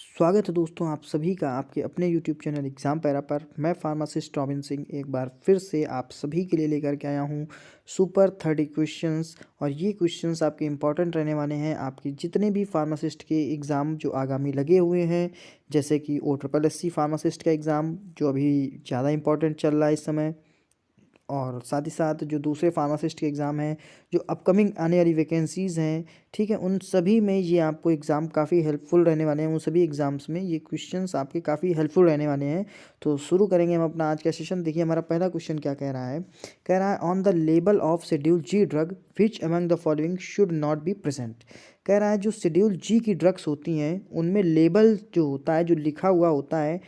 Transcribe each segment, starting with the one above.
स्वागत है दोस्तों आप सभी का आपके अपने YouTube चैनल एग्ज़ाम पैरा पर। मैं फार्मासिस्ट रॉबिन सिंह एक बार फिर से आप सभी के लिए लेकर के आया हूँ सुपर 30 क्वेश्चंस। और ये क्वेश्चंस आपके इम्पॉर्टेंट रहने वाले हैं आपके जितने भी फार्मासिस्ट के एग्ज़ाम जो आगामी लगे हुए हैं, जैसे कि OSSC फार्मासिस्ट का एग्ज़ाम जो अभी ज़्यादा इम्पॉर्टेंट चल रहा है इस समय, और साथ ही साथ जो दूसरे फार्मासिस्ट के एग्ज़ाम हैं, जो अपकमिंग आने वाली वैकेंसीज़ हैं, ठीक है, उन सभी में ये आपको एग्ज़ाम काफ़ी हेल्पफुल रहने वाले हैं। उन सभी एग्ज़ाम्स में ये क्वेश्चंस आपके काफ़ी हेल्पफुल रहने वाले हैं। तो शुरू करेंगे हम अपना आज का सेशन। देखिए हमारा पहला क्वेश्चन क्या कह रहा है। कह रहा है on the label of schedule G drug which among the following should not be present. कह रहा है जो शेड्यूल जी की ड्रग्स होती हैं उनमें लेबल जो होता है, जो लिखा हुआ होता है,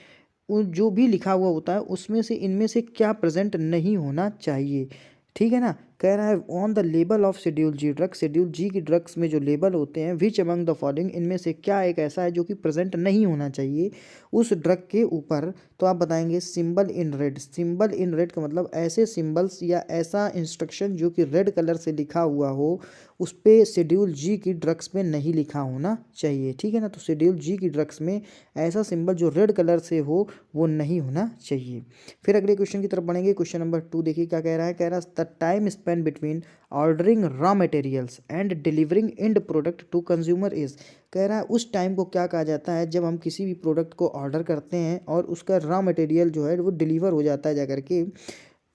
जो भी लिखा हुआ होता है उसमें से इनमें से क्या प्रेजेंट नहीं होना चाहिए। ठीक है ना। कह रहा है on the label of schedule G drugs, schedule G की ड्रग्स में जो लेबल होते हैं, विच अमंग द फॉलोइंग, इनमें से क्या एक ऐसा है जो कि प्रेजेंट नहीं होना चाहिए उस ड्रग के ऊपर। तो आप बताएंगे symbol in red. Symbol in red का मतलब ऐसे सिंबल्स या ऐसा इंस्ट्रक्शन जो कि रेड कलर से लिखा हुआ हो, उस पर शेड्यूल जी की ड्रग्स में नहीं लिखा होना चाहिए। ठीक है ना। तो शेड्यूल जी की ड्रग्स में ऐसा सिंबल जो रेड कलर से हो वो नहीं होना चाहिए। फिर अगले क्वेश्चन की तरफ बढ़ेंगे। क्वेश्चन नंबर 2 देखिए क्या कह रहा है। कह रहा है the time spend between ordering raw materials and delivering end product to consumer is. कह रहा है उस टाइम को क्या कहा जाता है जब हम किसी भी प्रोडक्ट को ऑर्डर करते हैं और उसका रॉ मटेरियल जो है वो डिलीवर हो जाता है जाकर के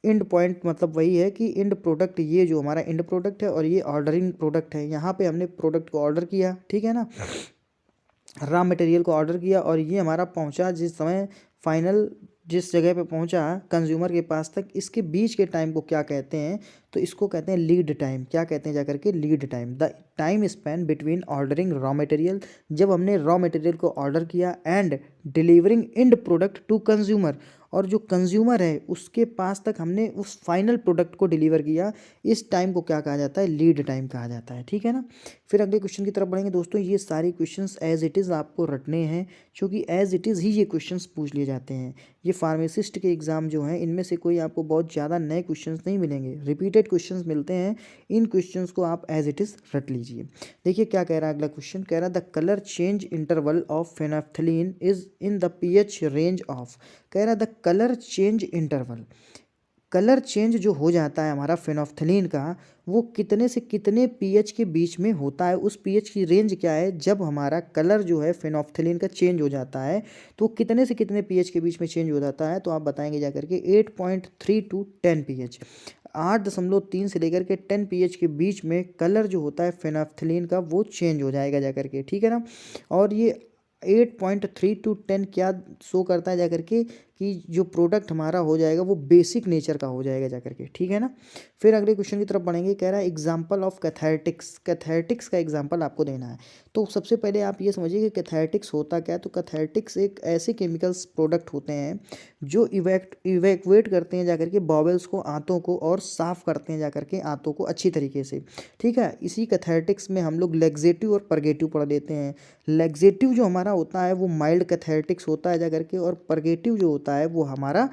एंड पॉइंट। मतलब वही है कि एंड प्रोडक्ट, ये जो हमारा एंड प्रोडक्ट है और ये ऑर्डरिंग प्रोडक्ट है। यहाँ पे हमने प्रोडक्ट को ऑर्डर किया, ठीक है ना, रॉ मटेरियल को ऑर्डर किया और ये हमारा पहुंचा जिस समय फाइनल जिस जगह पे पहुंचा कंज्यूमर के पास तक, इसके बीच के टाइम को क्या कहते हैं। तो इसको कहते हैं लीड टाइम। क्या कहते हैं जाकर के? Lead time. The time spend between ordering raw material, जब हमने रॉ मटेरियल को ऑर्डर किया, and delivering end product to consumer, और जो कंज्यूमर है उसके पास तक हमने उस फाइनल प्रोडक्ट को डिलीवर किया, इस टाइम को क्या कहा जाता है? लीड टाइम कहा जाता है। ठीक है ना। फिर अगले क्वेश्चन की तरफ बढ़ेंगे दोस्तों। ये सारे क्वेश्चंस एज इट इज़ आपको रटने हैं, क्योंकि एज इट इज़ ही ये क्वेश्चंस पूछ लिए जाते हैं। ये फार्मासिस्ट के एग्ज़ाम जो हैं इनमें से कोई आपको बहुत ज़्यादा नए क्वेश्चंस नहीं मिलेंगे, रिपीटेड क्वेश्चंस मिलते हैं। इन क्वेश्चंस को आप एज इट इज़ रट लीजिए। देखिए क्या कह रहा है अगला क्वेश्चन। कह रहा है the colour change interval of phenolphthalein is in the pH range of. कह रहा है the colour change interval, colour change जो हो जाता है हमारा फेनोफ्थलीन का, वो कितने से कितने पीएच के बीच में होता है। उस पीएच की रेंज क्या है जब हमारा कलर जो है फेनोफ्थलीन का चेंज हो जाता है, तो कितने से कितने पीएच के बीच में चेंज हो जाता है। तो आप बताएंगे जाकर के 8.3 टू 10 पीएच, 8.3 से लेकर के 10 पीएच के बीच में कलर जो होता है फेनोफ्थलीन का वो चेंज हो जाएगा जाकर के। ठीक है ना। और ये 8.3 टू 10 क्या शो करता है जाकर के कि जो प्रोडक्ट हमारा हो जाएगा वो बेसिक नेचर का हो जाएगा जाकर के। ठीक है ना। फिर अगले क्वेश्चन की तरफ बढ़ेंगे। कह रहा है एग्जाम्पल ऑफ कैथेटिक्स। कैथेटिक्स का एग्जाम्पल आपको देना है। तो सबसे पहले आप ये समझिए कि कैथेटिक्स होता क्या है। तो कैथेटिक्स एक ऐसे केमिकल्स प्रोडक्ट होते हैं जो इवैक्यूएट करते हैं जाकर के बॉवल्स को, आंतों को, और साफ़ करते हैं जाकर के आंतों को अच्छी तरीके से। ठीक है। इसी कैथेटिक्स में हम लोग लेग्जेटिव और परगेटिव पढ़ लेते हैं। लेग्जेटिव जो हमारा होता है वो माइल्ड कैथेटिक्स होता है जाकर के, और परगेटिव जो होता है वो हमारा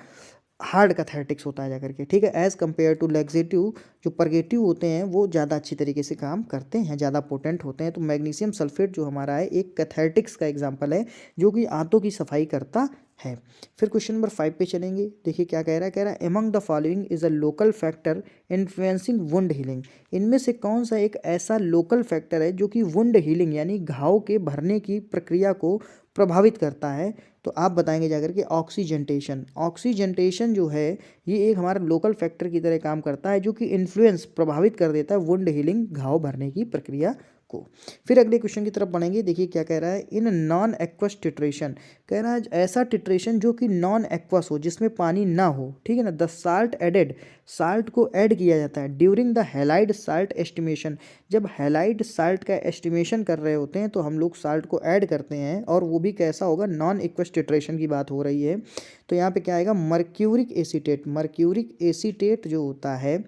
हार्ड कैथेटिक्स होता है जाकर के। ठीक है। एज़ कम्पेयर टू लेग्जेटिव, जो परगेटिव होते हैं वो ज़्यादा अच्छी तरीके से काम करते हैं, ज़्यादा पोटेंट होते हैं। तो मैग्नीशियम सल्फेट जो हमारा है एक कैथेटिक्स का एग्जाम्पल है जो कि आंतों की सफाई करता है। फिर क्वेश्चन नंबर 5 पे चलेंगे। देखिए क्या कह रहा है। कह रहा है among the following is a local factor influencing wound healing. इनमें से कौन सा एक ऐसा लोकल फैक्टर है जो कि वुंड हीलिंग यानी घाव के भरने की प्रक्रिया को प्रभावित करता है। तो आप बताएंगे जाकर के ऑक्सीजेंटेशन। ऑक्सीजेंटेशन जो है ये एक हमारा लोकल फैक्टर की तरह काम करता है जो कि इन्फ्लुएंस, प्रभावित कर देता है वुंड हीलिंग, घाव भरने की प्रक्रिया को। फिर अगले क्वेश्चन की तरफ बढ़ेंगे। देखिए क्या कह रहा है। इन नॉन एक्वस टिट्रेशन, कह रहा है ऐसा टिट्रेशन जो कि नॉन एक्वस हो, जिसमें पानी ना हो। ठीक है ना। द साल्ट एडेड, साल्ट को ऐड किया जाता है during the halide salt estimation. जब हैलाइड साल्ट का एस्टिमेशन कर रहे होते हैं तो हम लोग साल्ट को ऐड करते हैं, और वो भी कैसा होगा? नॉन एक्वस टिट्रेशन की बात हो रही है। तो यहाँ पे क्या आएगा? Mercuric acetate. मर्क्यूरिक एसीटेट जो होता है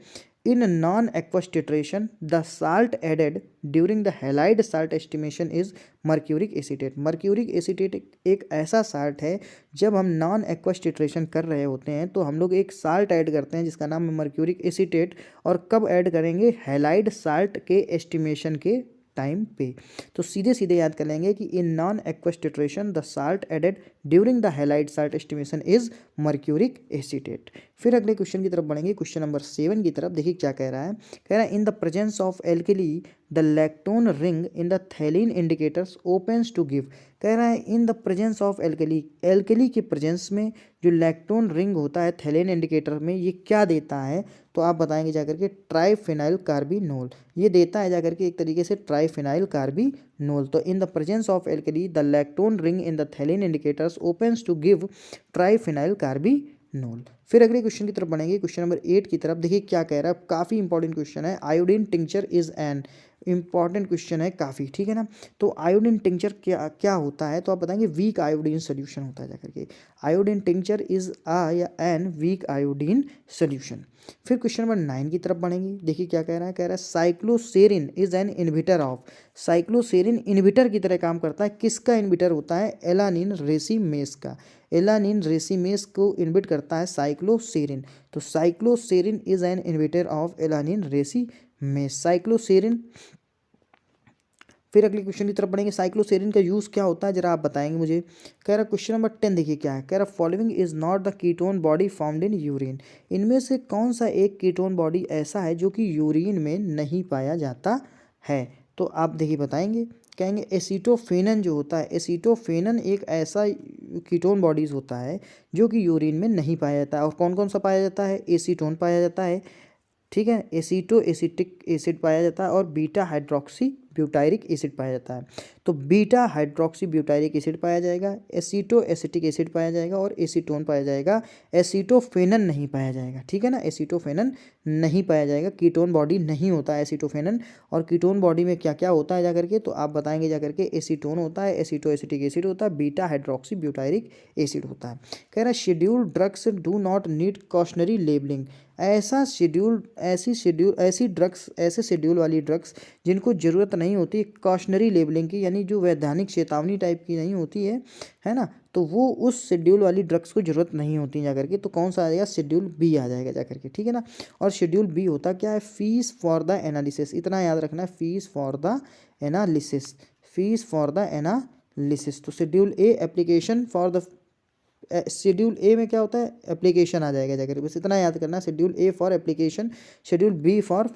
in non aqueous titration, the salt added during the halide salt estimation is mercuric acetate. Mercuric acetate एक ऐसा साल्ट है जब हम नॉन एक्वस टिट्रेशन कर रहे होते हैं तो हम लोग एक साल्ट ऐड करते हैं जिसका नाम है मर्क्यूरिक एसीटेट। और कब ऐड करेंगे? हैलाइड साल्ट के एस्टिमेशन के टाइम पे। तो सीधे सीधे याद कर लेंगे कि in non aqueous titration the salt added during the halide salt estimation is mercuric acetate. फिर अगले क्वेश्चन की तरफ बढ़ेंगे, क्वेश्चन नंबर 7 की तरफ। देखिए क्या कह रहा है, कह रहा है in the presence of alkali the lactone ring in the thalein indicators opens to give. कह रहा है in the presence of alkali, alkali के प्रेजेंस में जो लैक्टोन रिंग होता है थैलीन इंडिकेटर में, ये क्या देता है? तो आप बताएंगे जाकर के ट्राइफेनाइल कार्बिनोल, ये देता है जाकर के एक तरीके से ट्राइफेनाइल कार्बिनोल। तो in the presence of alkali the lactone ring in the thalein indicators opens to give triphenyl carbinol. फिर अगले क्वेश्चन की तरफ बढ़ेंगे, क्वेश्चन नंबर 8 की तरफ। देखिए क्या कह रहा है, काफ़ी इंपॉर्टेंट क्वेश्चन है। Iodine tincture is an, important question है काफ़ी, ठीक है ना। तो आयोडीन टिंचर क्या क्या होता है? तो आप बताएंगे वीक आयोडीन सोल्यूशन होता है जाकर के। आयोडीन टिंचर इज आ या एन वीक आयोडीन सोल्यूशन। फिर क्वेश्चन नंबर 9 की तरफ बढ़ेंगे। देखिए क्या कह रहा है, कह रहा है cycloserine is an inhibitor of. Cycloserine inhibitor की तरह काम करता है, किसका इनहिबिटर होता है? एलानिन रेसिमेस का। एलानिन रेसिमेस को इनहिबिट करता है साइक्लोसेरिन। तो cycloserine is an inhibitor of alanine racemase, cycloserine. फिर अगले क्वेश्चन की तरफ बढ़ेंगे, साइक्लोसेरिन का यूज़ क्या होता है जरा आप बताएंगे मुझे। कह रहा क्वेश्चन नंबर 10 देखिए क्या है, कह रहा following is not the ketone body formed in urine. इनमें से कौन सा एक कीटोन बॉडी ऐसा है जो कि यूरिन में नहीं पाया जाता है? तो आप देखिए बताएंगे, कहेंगे एसीटोफेनन जो होता है, एसीटोफेनन एक ऐसा कीटोन बॉडीज होता है जो कि यूरिन में नहीं पाया जाता है। और कौन कौन सा पाया जाता है? एसीटोन पाया जाता है, ठीक है, एसीटो एसिटिक एसिड पाया जाता है और बीटा हाइड्रोक्सी ब्यूटायरिक एसिड पाया जाता है। तो बीटा हाइड्रोक्सी ब्यूटायरिक एसिड पाया जाएगा, एसीटो एसिटिक एसिड पाया जाएगा और एसीटोन पाया जाएगा। एसीटोफेनन नहीं पाया जाएगा, ठीक है ना, एसीटोफेनन नहीं पाया जाएगा, कीटोन बॉडी नहीं होता है एसीटोफेनन। और कीटोन बॉडी में क्या क्या होता है जाकर के, तो आप बताएंगे जाकर के एसीटोन होता है, एसीटो एसिटिक एसिड होता है, बीटा हाइड्रोक्सी ब्यूटायरिक एसिड होता है। कह रहा है schedule drugs do not need cautionary labelling. ऐसा शेड्यूल ऐसी ड्रग्स, ऐसे शेड्यूल वाली ड्रग्स जिनको ज़रूरत नहीं होती कॉशनरी लेबलिंग की, यानी जो वैधानिक चेतावनी टाइप की नहीं होती है ना, तो वो उस शेड्यूल वाली ड्रग्स को ज़रूरत नहीं होती जाकर के। तो कौन सा आ जाएगा? शेड्यूल बी आ जाएगा जाकर के, ठीक है ना। और शेड्यूल बी होता क्या है? फीस फॉर द एनालिसिस, इतना याद रखना है, fees for the analysis, fees for the analysis. तो schedule A application for the, schedule A में क्या होता है? एप्लीकेशन आ जाएगा जाकर, बस इतना याद करना, schedule A for application, schedule B for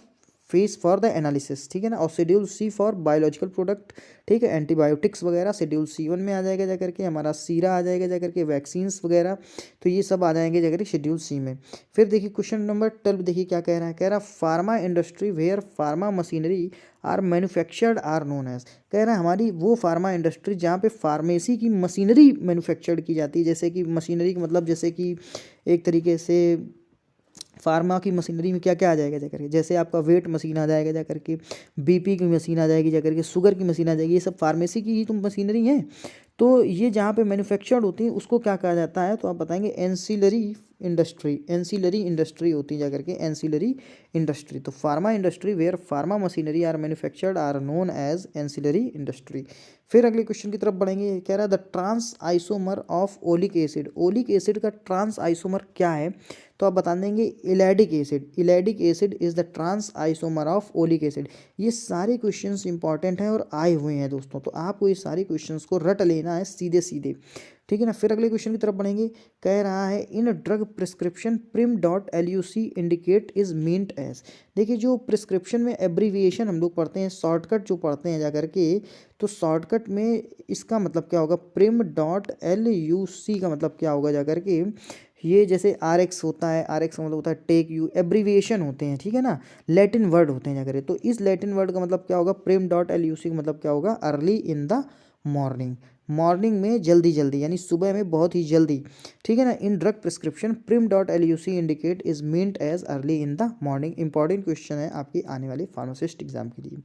fees for the analysis, ठीक है ना। और schedule C for biological product, ठीक है, एंटीबायोटिक्स वगैरह शेड्यूल C1 में आ जाएगा जाकर के, हमारा सीरा आ जाएगा जाकर के, वैक्सीन्स वगैरह, तो ये सब आ जाएंगे जाकर शेड्यूल सी में। फिर देखिए क्वेश्चन नंबर 12 देखिए क्या कह रहा है, कह रहा pharma industry where pharma machinery are manufactured are known as. कह रहा है हमारी वो फार्मा इंडस्ट्री जहाँ पे फार्मेसी की मशीनरी मैन्युफैक्चर्ड की जाती है, जैसे कि मशीनरी का मतलब जैसे कि एक तरीके से फार्मा की मशीनरी में क्या क्या आ जाएगा जाकर के, जैसे आपका वेट मशीन आ जाएगा जाकर के, बीपी की मशीन आ जाएगी जाकर के, शुगर की मशीन आ जाएगी, ये सब फार्मेसी की ही तो मशीनरी है। तो ये जहाँ पे मैन्युफैक्चर्ड होती है उसको क्या कहा जाता है? तो आप बताएंगे एंसिलरी इंडस्ट्री, एंसिलरी इंडस्ट्री होती है जाकर के, एंसिलरी इंडस्ट्री। तो pharma industry where pharma machinery are manufactured are known as ancillary industry. फिर अगले क्वेश्चन की तरफ बढ़ेंगे, कह रहा है the trans isomer of oleic acid. Oleic acid का ट्रांस आइसोमर क्या है? तो आप बता देंगे elaidic acid, elaidic acid is the trans isomer of oleic acid. ये सारे क्वेश्चंस इंपॉर्टेंट हैं और आए हुए हैं दोस्तों, तो आपको ये सारे क्वेश्चंस को रट लेना है सीधे सीधे, ठीक है ना। फिर अगले क्वेश्चन की तरफ बढ़ेंगे, कह रहा है in drug prescription prim.luc indicate is meant as. देखिए जो प्रिस्क्रिप्शन में एब्रीविएशन हम लोग पढ़ते हैं, शॉर्टकट जो पढ़ते हैं जाकर के, तो शॉर्टकट में इसका मतलब क्या होगा? prim.luc का मतलब क्या होगा जाकर के, ये जैसे RX होता है, RX का मतलब होता है टेक यू, एब्रीविएशन होते हैं, ठीक है ना, लैटिन वर्ड होते हैं जाकर। तो इस लैटिन वर्ड का मतलब क्या होगा? prim.luc का मतलब क्या होगा? Early in the morning, morning में जल्दी जल्दी, यानी सुबह में बहुत ही जल्दी, ठीक है ना। In drug prescription prim.luc indicate is meant as early in the morning. Important question है आपके आने वाले फार्मासिस्ट एग्जाम के लिए।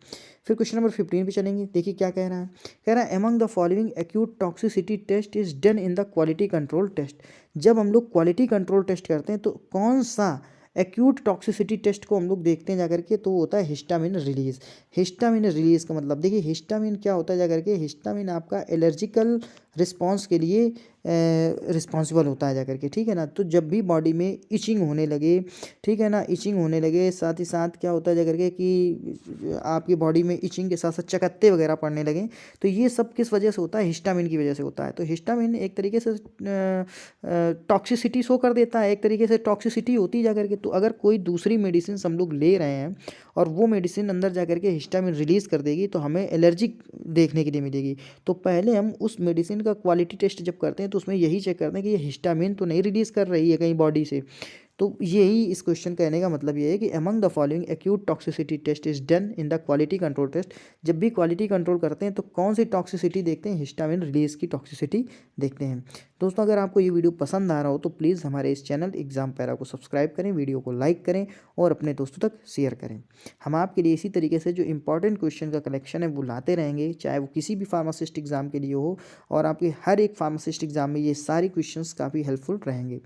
फिर क्वेश्चन नंबर 15 पे चलेंगे, देखिए क्या कह रहा है, कह रहा है among the following acute toxicity test is done in the quality control test. जब हम लोग क्वालिटी कंट्रोल टेस्ट करते हैं तो कौन सा एक्यूट टॉक्सिसिटी टेस्ट को हम लोग देखते हैं जाकर के? तो वो होता है हिस्टामिन रिलीज। हिस्टामिन रिलीज का मतलब देखिए हिस्टामिन क्या होता है जाकर के, हिस्टामिन आपका एलर्जिकल रिस्पॉन्स के लिए रिस्पॉन्सिबल होता है जा करके, ठीक है ना। तो जब भी बॉडी में इचिंग होने लगे, ठीक है ना, इचिंग होने लगे, साथ ही साथ क्या होता है जा करके कि आपकी बॉडी में इचिंग के साथ साथ चकत्ते वगैरह पड़ने लगे, तो ये सब किस वजह से होता है? हिस्टामिन की वजह से होता है। तो हिस्टामिन एक तरीके से टॉक्सिसिटी शो कर देता है, एक तरीके से टॉक्सिसिटी होती जा करके। तो अगर कोई दूसरी मेडिसिन हम लोग ले रहे हैं और वो मेडिसिन अंदर जा करके हिस्टामिन रिलीज़ कर देगी, तो हमें एलर्जिक देखने के लिए मिलेगी। तो पहले हम उस मेडिसिन का क्वालिटी टेस्ट जब करते हैं तो उसमें यही चेक करते हैं कि ये हिस्टामिन तो नहीं रिलीज़ कर रही है कहीं बॉडी से। तो यही इस क्वेश्चन कहने का मतलब ये है कि among the following acute toxicity test is done in the quality control test. जब भी क्वालिटी कंट्रोल करते हैं तो कौन सी टॉक्सिसिटी देखते हैं? हिस्टामिन रिलीज की टॉक्सिसिटी देखते हैं। दोस्तों, अगर आपको ये वीडियो पसंद आ रहा हो तो प्लीज़ हमारे इस चैनल एग्जाम पैरा को सब्सक्राइब करें, वीडियो को लाइक करें और अपने दोस्तों तक शेयर करें। हम आपके लिए इसी तरीके से जो इंपॉर्टेंट क्वेश्चन का कलेक्शन है वो लाते रहेंगे, चाहे वो किसी भी फार्मासिस्ट एग्जाम के लिए हो, और आपके हर एक फार्मासिस्ट एग्जाम में ये सारी क्वेश्चंस काफ़ी हेल्पफुल रहेंगे।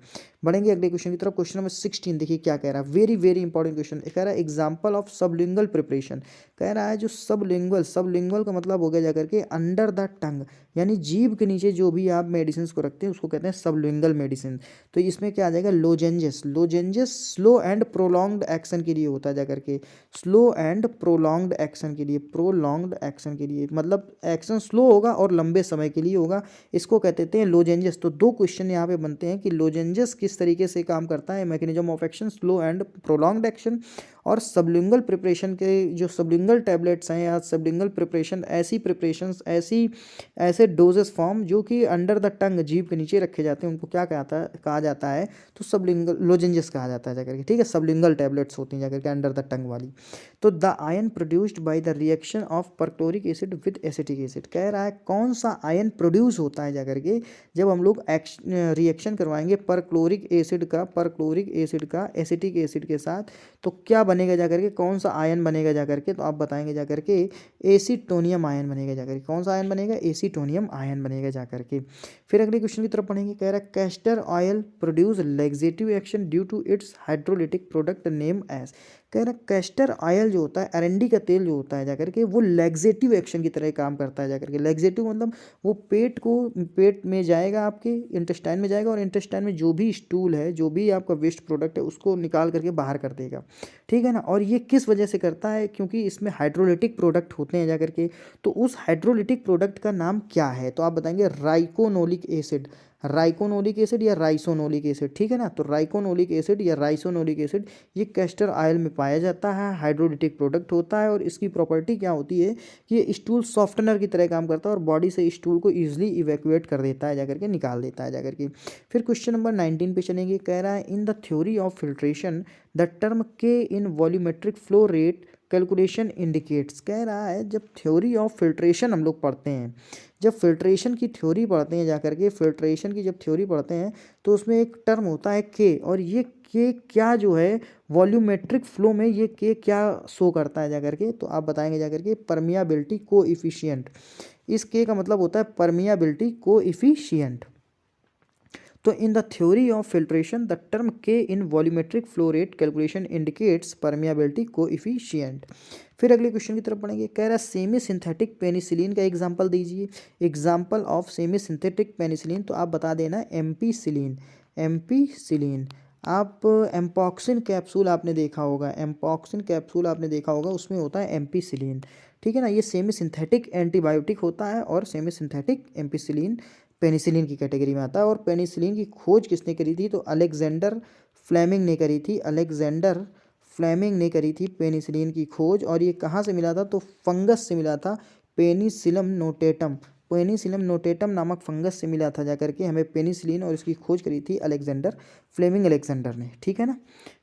बढ़ेंगे अगले क्वेश्चन की तरफ। क्वेश्चन नंबर 16 देखिए क्या कह रहा है, वेरी वेरी इंपॉर्टेंट क्वेश्चन। कह रहा है एग्जाम्पल ऑफ सबलिंगुअल प्रिपरेशन। कह रहा है जो सबलिंगुअल का मतलब हो गया जाकर के अंडर द टंग, यानी जीभ के नीचे जो भी आप मेडिसिन को रखते हैं उसको कहते हैं सबलिंगुअल मेडिसिन। तो इसमें क्या आ जाएगा? Lozenges. Slow and prolonged action के लिए होता है जाकर के, स्लो एंड प्रोलॉन्ग्ड एक्शन के लिए, प्रोलॉन्ग्ड एक्शन के लिए मतलब एक्शन स्लो होगा और लंबे समय के लिए होगा, इसको कहते हैं लोजेंजेस। तो दो क्वेश्चन यहाँ पे बनते हैं कि लोजेंजेस किस तरीके से काम करता है, mechanism of action, slow and prolonged action, और सबलिंगुअल प्रिपरेशन के जो सबलिंगुअल टैबलेट्स हैं या सबलिंगुअल प्रिपरेशन, ऐसी प्रिपरेशंस, ऐसे डोजेस फॉर्म जो कि अंडर द टंग, जीभ के नीचे रखे जाते हैं, उनको क्या कहा जाता है? तो सबलिंगुअल लोजेंजेस कहा जाता है जाकर के, ठीक है। सबलिंगुअल टैबलेट्स होती हैं जाकर के अंडर द टंग वाली। तो the ion produced by the reaction of perchloric acid with acetic acid. कह रहा है कौन सा आयन प्रोड्यूस होता है जाकर के जब हम लोग रिएक्शन करवाएंगे परक्लोरिक एसिड का एसिटिक एसिड के साथ, तो क्या बनेगा जाकर के? कौन सा आयन बनेगा जाकर के? तो आप बताएंगे जाकर के एसीटोनियम आयन बनेगा जाकर के। कौन सा आयन बनेगा? एसीटोनियम आयन बनेगा जाकर के। फिर अगले क्वेश्चन की तरफ पढ़ेंगे। कह रहा है castor oil produce laxative action due to its hydrolytic product name as. कह रहा है कैस्टर ऑयल जो होता है, अरंडी का तेल जो होता है जाकर के, वो लैक्सेटिव एक्शन की तरह काम करता है जाकर के। लैक्सेटिव मतलब वो पेट में जाएगा, आपके इंटेस्टाइन में जाएगा, और इंटेस्टाइन में जो भी स्टूल है, जो भी आपका वेस्ट प्रोडक्ट है, उसको निकाल करके बाहर कर देगा, ठीक है ना। और ये किस वजह से करता है? क्योंकि इसमें हाइड्रोलिटिक प्रोडक्ट होते हैं जाकर के। तो उस हाइड्रोलिटिक प्रोडक्ट का नाम क्या है? तो आप बताएंगे राइकोनोलिक एसिड, राइकोनोलिक एसिड या राइसोनोलिक एसिड, ठीक है ना। तो राइकोनोलिक एसिड या राइसोनोलिक एसिड ये कैस्टर ऑयल में पाया जाता है, हाइड्रोलिटिक प्रोडक्ट होता है, और इसकी प्रॉपर्टी क्या होती है कि ये स्टूल सॉफ्टनर की तरह काम करता है और बॉडी से स्टूल को ईजिली इवैक्यूएट कर देता है जाकर के, निकाल देता है जाकर के। फिर क्वेश्चन नंबर 19 पे चलेंगे। कह रहा है in the theory of filtration the term K in volumetric flow rate calculation indicates. कह रहा है जब थ्योरी ऑफ फिल्ट्रेशन हम लोग पढ़ते हैं, जब फिल्ट्रेशन की थ्योरी पढ़ते हैं जाकर के, फिल्ट्रेशन की जब थ्योरी पढ़ते हैं तो उसमें एक टर्म होता है के, और ये के क्या जो है वॉल्यूमेट्रिक फ्लो में ये के क्या शो करता है जाकर के? तो आप बताएंगे जाकर के परमियाबिलिटी कोएफिशिएंट। इस के का मतलब होता है परमियाबिलिटी कोएफिशिएंट। तो in the theory of filtration the term K in volumetric flow rate calculation indicates permeability coefficient. फिर अगले क्वेश्चन की तरफ पढ़ेंगे। कह रहा है सेमी सिंथेटिक पेनिसिलिन का एग्जांपल दीजिए। Example of semi synthetic penicillin, तो आप बता देना एम्पीसिलिन। एम्पीसिलिन। आप एम्पॉक्सिन कैप्सूल आपने देखा होगा, एम्पॉक्सिन कैप्सूल आपने देखा होगा, उसमें होता है एम्पीसिलिन, ठीक है ना। ये सेमी सिंथेटिक एंटीबायोटिक होता है और सेमी सिंथेटिक एम्पीसिलिन पेनिसिलिन की कैटेगरी में आता है। और पेनिसिलिन की खोज किसने करी थी? तो अलेक्जेंडर फ्लेमिंग ने करी थी, अलेक्जेंडर फ्लेमिंग ने करी थी पेनिसिलिन की खोज। और ये कहाँ से मिला था? तो फंगस से मिला था, पेनिसिलम नोटेटम, पेनिसिलम नोटेटम नामक फंगस से मिला था जाकर के हमें पेनिसिलिन, और इसकी खोज करी थी अलेक्जेंडर फ्लेमिंग अलेक्जेंडर ने, ठीक है ना।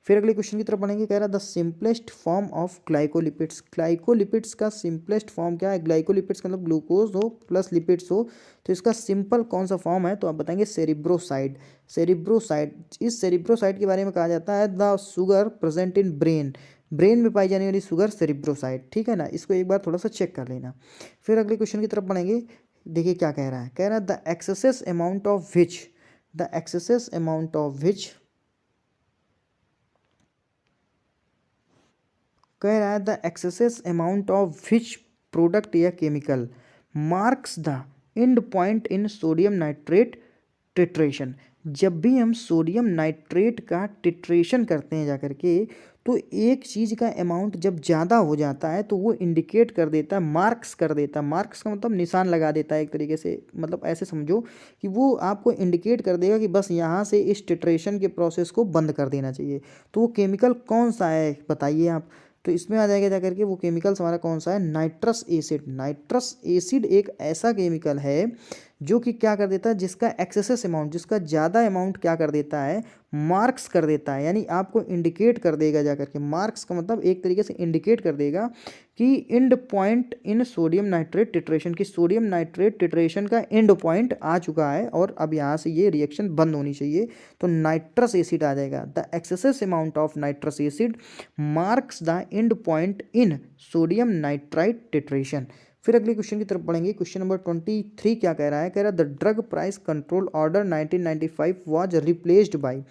फिर अगले क्वेश्चन की तरफ बढ़ेंगे। कह रहा है the simplest form of glycolipids. Glycolipids का सिंपलेस्ट फॉर्म क्या है? ग्लाइकोलिपिड्स का मतलब ग्लूकोज हो प्लस लिपिड्स हो, तो इसका सिंपल कौन सा फॉर्म है? तो आप बताएंगे सेरिब्रोसाइड। सेरिब्रोसाइड, इस सेरिब्रोसाइड के बारे में कहा जाता है the sugar present in brain, brain में पाई जाने वाली शुगर सेरिब्रोसाइड, ठीक है ना। इसको एक बार थोड़ा सा चेक कर लेना। फिर अगले क्वेश्चन की तरफ बढ़ेंगे। देखिए क्या कह रहा है। कह रहा है the excessive amount of which, the excessive amount of which, कह रहा है the excessive amount of which product या chemical marks the end point in sodium nitrate titration. जब भी हम सोडियम नाइट्रेट का टिट्रेशन करते हैं जाकर के, तो एक चीज़ का अमाउंट जब ज़्यादा हो जाता है तो वो इंडिकेट कर देता है, मार्क्स कर देता है। मार्क्स का मतलब निशान लगा देता है एक तरीके से, मतलब ऐसे समझो कि वो आपको इंडिकेट कर देगा कि बस यहाँ से इस टिट्रेशन के प्रोसेस को बंद कर देना चाहिए। तो वो केमिकल कौन सा है बताइए आप। तो इसमें आ जाएगा जाकर के वो केमिकल्स हमारा कौन सा है, नाइट्रस एसिड। नाइट्रस एसिड एक ऐसा केमिकल है जो कि क्या कर देता है, जिसका एक्सेसिव अमाउंट, जिसका ज़्यादा अमाउंट क्या कर देता है, मार्क्स कर देता है। यानी आपको इंडिकेट कर देगा जाकर के, मार्क्स का मतलब एक तरीके से इंडिकेट कर देगा कि and point in sodium nitrate titration, की सोडियम नाइट्रेट टिट्रेशन का एंड पॉइंट आ चुका है और अब यहाँ से ये रिएक्शन बंद होनी चाहिए। तो नाइट्रस एसिड आ जाएगा। The excessive amount of nitrous acid marks the end point in sodium nitrite titration. फिर अगले क्वेश्चन की तरफ पढ़ेंगे। क्वेश्चन नंबर 23 क्या कह रहा है, कह रहा है the drug price control order 1995 was replaced by.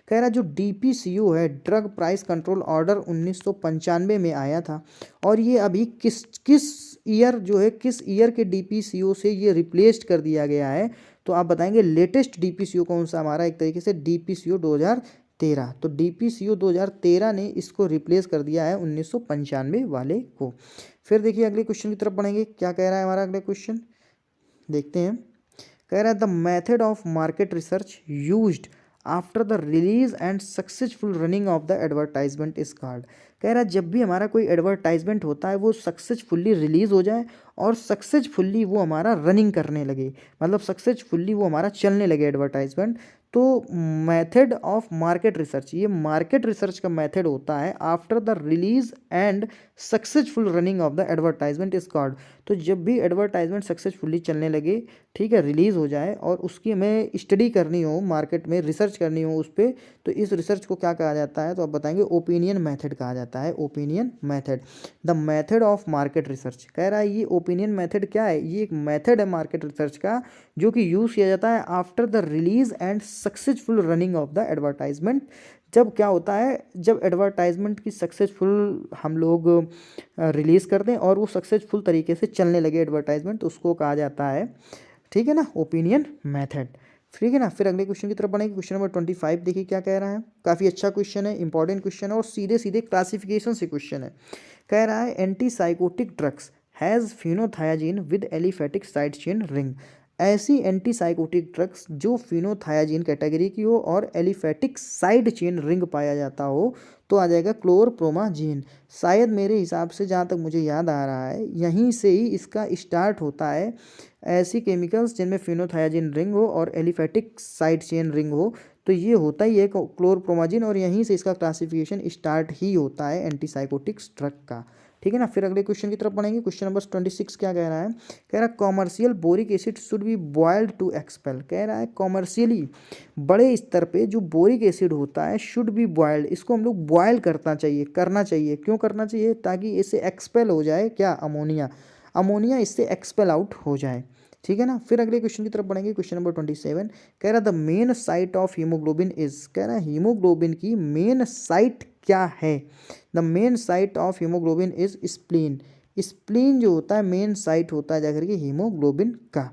कह रहा जो डीपीसीओ है, ड्रग प्राइस कंट्रोल ऑर्डर 1995 में आया था और ये अभी किस किस ईयर जो है, किस ईयर के डीपीसीओ से ये रिप्लेस्ड कर दिया गया है। तो आप बताएंगे लेटेस्ट डीपीसीओ कौन सा हमारा, एक तरीके से डीपीसीओ 2013। तो डीपीसीओ 2013 ने इसको रिप्लेस कर दिया है 1995 वाले को। फिर देखिए अगले क्वेश्चन की तरफ बढ़ेंगे। क्या कह रहा है हमारा अगला क्वेश्चन, देखते हैं। कह रहा है the method of market research used after the release and successful running of the advertisement is called. कह रहा है जब भी हमारा कोई एडवर्टाइजमेंट होता है वो सक्सेसफुली रिलीज हो जाए और सक्सेसफुली वो हमारा रनिंग करने लगे, मतलब सक्सेसफुली वो हमारा चलने लगे एडवर्टाइजमेंट, तो मेथड ऑफ मार्केट रिसर्च, ये मार्केट रिसर्च का मेथड होता है after the release and successful running of the advertisement is called. तो जब भी एडवर्टाइजमेंट सक्सेसफुली चलने लगे, ठीक है, रिलीज हो जाए और उसकी हमें स्टडी करनी हो, मार्केट में रिसर्च करनी हो उस पर, तो इस रिसर्च को क्या कहा जाता है, तो आप बताएंगे ओपिनियन मेथड कहा जाता है, opinion method. The method of market research, कह रहा है ये ओपिनियन मेथड क्या है, ये एक मेथड है मार्केट रिसर्च का जो कि यूज़ किया जाता है after the release and successful running of the advertisement. जब क्या होता है, जब एडवर्टाइजमेंट की सक्सेसफुल हम लोग रिलीज़ कर दें और वो सक्सेसफुल तरीके से चलने लगे एडवर्टाइजमेंट, तो उसको कहा जाता है, ठीक है ना, ओपिनियन मेथड। ठीक है ना। फिर अगले क्वेश्चन की तरफ बढ़ेंगे। क्वेश्चन नंबर 25 देखिए क्या कह रहा है, काफ़ी अच्छा क्वेश्चन है, इंपॉर्टेंट क्वेश्चन है और सीधे सीधे क्लासिफिकेशन से क्वेश्चन है। कह रहा है anti psychotic drugs has phenothiazine with aliphatic side chain ring. ऐसी एंटी साइकोटिक ड्रग्स जो फिनोथायाजीन कैटेगरी की हो और एलिफेटिक साइड चेन रिंग पाया जाता हो, तो आ जाएगा क्लोरप्रोमाजीन। शायद मेरे हिसाब से, जहाँ तक मुझे याद आ रहा है, यहीं से ही इसका स्टार्ट होता है। ऐसी केमिकल्स जिनमें फिनोथायाजीन रिंग हो और एलिफेटिक साइड चेन रिंग हो, तो ये होता ही है क्लोरप्रोमाजीन और यहीं से इसका क्लासिफिकेशन स्टार्ट ही होता है एंटीसाइकोटिक्स ड्रग का। ठीक है ना। फिर अगले क्वेश्चन की तरफ पढ़ेंगे। क्वेश्चन नंबर 26 क्या कह रहा है, कह रहा है commercial boric acid should be boiled to expel. कह रहा है कॉमर्शियली बड़े स्तर पे जो बोरिक एसिड होता है शुड बी बॉयल्ड, इसको हम लोग बॉयल करना चाहिए। क्यों करना चाहिए, ताकि इससे एक्सपेल हो जाए क्या, अमोनिया, अमोनिया इससे एक्सपेल आउट हो जाए। ठीक है ना। फिर अगले क्वेश्चन की तरफ बढ़ेंगे। क्वेश्चन नंबर 27 कह रहा है the main site of haemoglobin is. कह रहा है हीमोग्लोबिन की मेन साइट क्या है, the main site of haemoglobin is spleen. Spleen जो होता है मेन साइट होता है जाकर के हीमोग्लोबिन का।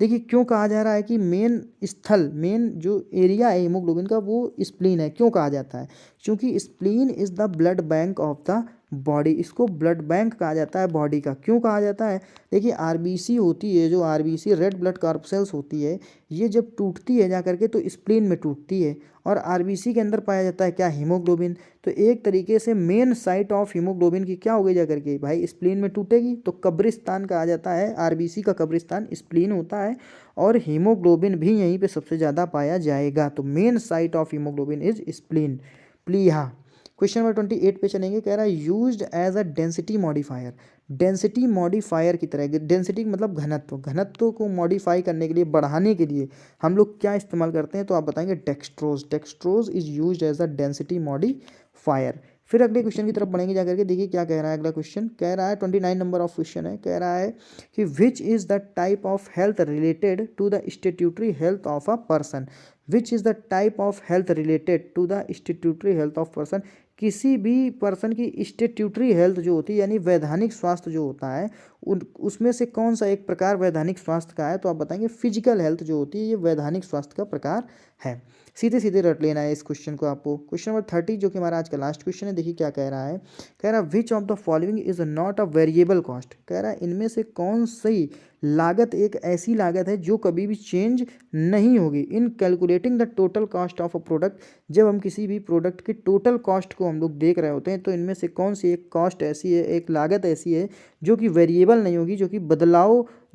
देखिए क्यों कहा जा रहा है कि मेन स्थल, मेन जो एरिया है हीमोग्लोबिन का वो स्प्लीन है, क्यों कहा जाता है, क्योंकि spleen is the blood bank of the body, इसको ब्लड बैंक कहा जाता है बॉडी का। क्यों कहा जाता है, देखिए आरबीसी होती है, जो आरबीसी रेड ब्लड कॉर्पसेल्स होती है, ये जब टूटती है जाकर के तो स्प्लीन में टूटती है और आरबीसी के अंदर पाया जाता है क्या, हीमोग्लोबिन। तो एक तरीके से मेन साइट ऑफ हीमोग्लोबिन की क्या हो गई जाकर के भाई, स्प्लीन में टूटेगी, तो कब्रिस्तान कहा जाता है, आरबीसी का कब्रिस्तान स्प्लीन होता है और हीमोग्लोबिन भी यहीं पे सबसे ज़्यादा पाया जाएगा। तो main site of haemoglobin is spleen, प्लीहा। क्वेश्चन नंबर 28 पे चलेंगे। कह रहा है used as a density modifier. Density modifier की तरह, डेंसिटी मतलब घनत्व, घनत्व को मॉडिफाई करने के लिए, बढ़ाने के लिए हम लोग क्या इस्तेमाल करते हैं, तो आप बताएंगे dextrose. Dextrose is used as a density modifier. फिर अगले क्वेश्चन की तरफ बढ़ेंगे जाकर के, देखिए क्या कह रहा है अगला क्वेश्चन। कह रहा है 29 नंबर ऑफ क्वेश्चन है, कह रहा है कि which is the type of health related to the statutory health of a person. Which is the type of health related to the statutory health of person. किसी भी पर्सन की statutory health जो होती है, यानी वैधानिक स्वास्थ्य जो होता है, उसमें से कौन सा एक प्रकार वैधानिक स्वास्थ्य का है, तो आप बताएंगे फिजिकल हेल्थ जो होती है ये वैधानिक स्वास्थ्य का प्रकार है। सीधे सीधे रट लेना है इस क्वेश्चन को आपको। क्वेश्चन नंबर 30 जो कि हमारा आज का लास्ट क्वेश्चन है, देखिए क्या कह रहा है। कह रहा which of the following is not a variable cost. कह रहा है इनमें से कौन सी लागत एक ऐसी लागत है जो कभी भी चेंज नहीं होगी। इन calculating the total cost of a product, जब हम किसी भी प्रोडक्ट के टोटल कॉस्ट को हम लोग देख रहे होते हैं तो इनमें से कौन सी एक कॉस्ट ऐसी है, एक लागत ऐसी है जो कि वेरिएबल नहीं होगी, जो कि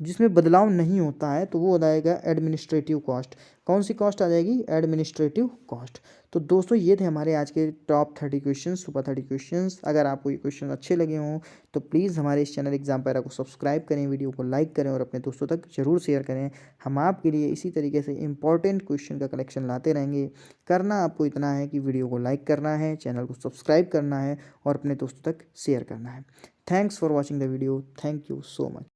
जिसमें बदलाव नहीं होता है, तो वो हो जाएगा एडमिनिस्ट्रेटिव कॉस्ट। कौन सी कॉस्ट आ जाएगी? Administrative cost. तो दोस्तों ये थे हमारे आज के टॉप 30 क्वेश्चन, सुपर 30 क्वेश्चन। अगर आपको ये क्वेश्चन अच्छे लगे हों तो प्लीज़ हमारे इस चैनल एग्जाम पैरा को सब्सक्राइब करें, वीडियो को लाइक करें और अपने दोस्तों तक जरूर शेयर करें। हम आपके लिए इसी तरीके से इंपॉर्टेंट क्वेश्चन का कलेक्शन लाते रहेंगे। करना आपको इतना है कि वीडियो को लाइक करना है, चैनल को सब्सक्राइब करना है और अपने दोस्तों तक शेयर करना है। Thanks for watching the video. Thank you so much.